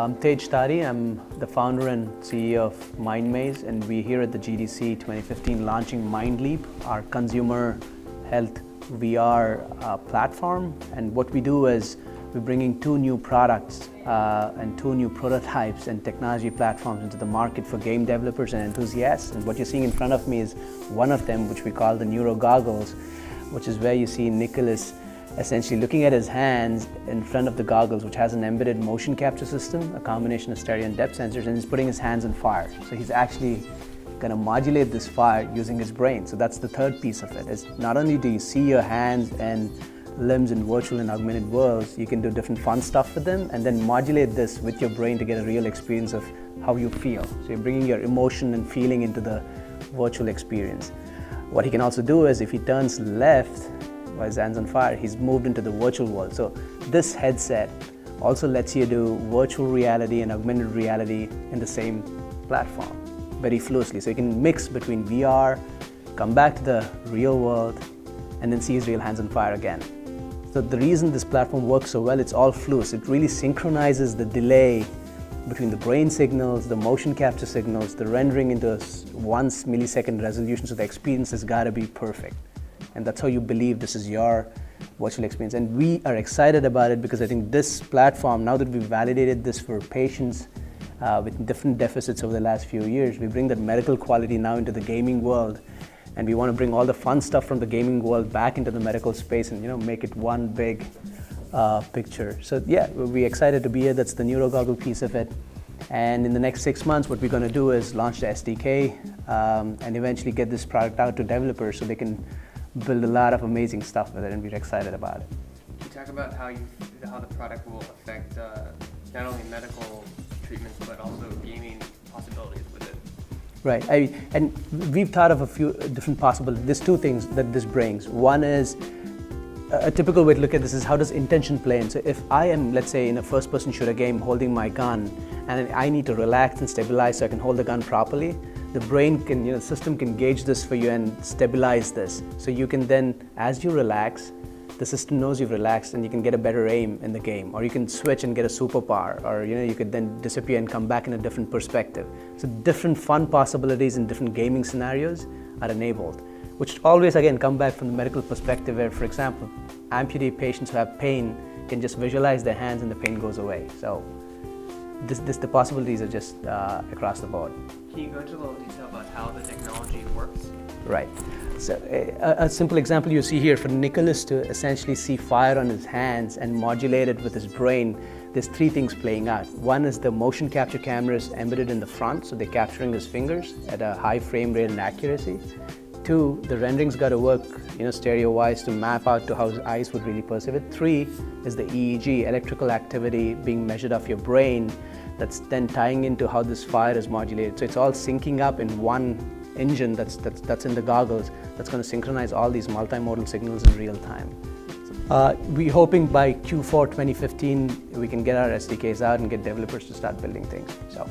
I'm Tej Tari. I'm the founder and CEO of MindMaze, and we're here at the GDC 2015 launching MindLeap, our consumer health VR platform. And what we do is we're bringing two new products and two new prototypes and technology platforms into the market for game developers and enthusiasts. And what you're seeing in front of me is one of them, which we call the Neuro Goggles, which is where you see Nicholas essentially looking at his hands in front of the goggles, which has an embedded motion capture system, a combination of stereo and depth sensors, and he's putting his hands on fire. So he's actually going to modulate this fire using his brain. So that's the third piece of it, is not only do you see your hands and limbs in virtual and augmented worlds, you can do different fun stuff with them and then modulate this with your brain to get a real experience of how you feel. So you're bringing your emotion and feeling into the virtual experience. What he can also do is if he turns left, while his hands on fire, he's moved into the virtual world. So this headset also lets you do virtual reality and augmented reality in the same platform very fluidly. So you can mix between VR, come back to the real world, and then see his real hands on fire again. So the reason this platform works so well, it's all fluid. It really synchronizes the delay between the brain signals, the motion capture signals, the rendering into a 1 millisecond resolution. So the experience has got to be perfect. And that's how you believe this is your virtual experience. And we are excited about it because I think this platform, now that we've validated this for patients with different deficits over the last few years, we bring that medical quality now into the gaming world. And we want to bring all the fun stuff from the gaming world back into the medical space and make it one big picture. So yeah, we're excited to be here. That's the Neuro Goggle piece of it. And in the next 6 months, what we're going to do is launch the SDK and eventually get this product out to developers so they can build a lot of amazing stuff with it, and we're excited about it. Can you talk about how the product will affect not only medical treatments but also gaming possibilities with it? Right, and we've thought of a few different possibilities. There's two things that this brings. One is a typical way to look at this is how does intention play in? So if I am, let's say, in a first-person shooter game holding my gun and I need to relax and stabilize so I can hold the gun properly, the brain can, the system can gauge this for you and stabilize this. So you can then, as you relax, the system knows you've relaxed and you can get a better aim in the game. Or you can switch and get a superpower, or you could then disappear and come back in a different perspective. So different fun possibilities in different gaming scenarios are enabled, which always again come back from the medical perspective where, for example, amputee patients who have pain can just visualize their hands and the pain goes away. So the possibilities are just across the board. Can you go into a little detail about how the technology works? Right. So a simple example you see here for Nicholas to essentially see fire on his hands and modulate it with his brain, there's three things playing out. One is the motion capture cameras embedded in the front, so they're capturing his fingers at a high frame rate and accuracy. Two, the rendering's got to work, stereo-wise to map out to how his eyes would really perceive it. Three is the EEG, electrical activity being measured off your brain, that's then tying into how this fire is modulated. So it's all syncing up in one engine that's in the goggles that's going to synchronize all these multimodal signals in real time. We're hoping by Q4 2015 we can get our SDKs out and get developers to start building things. So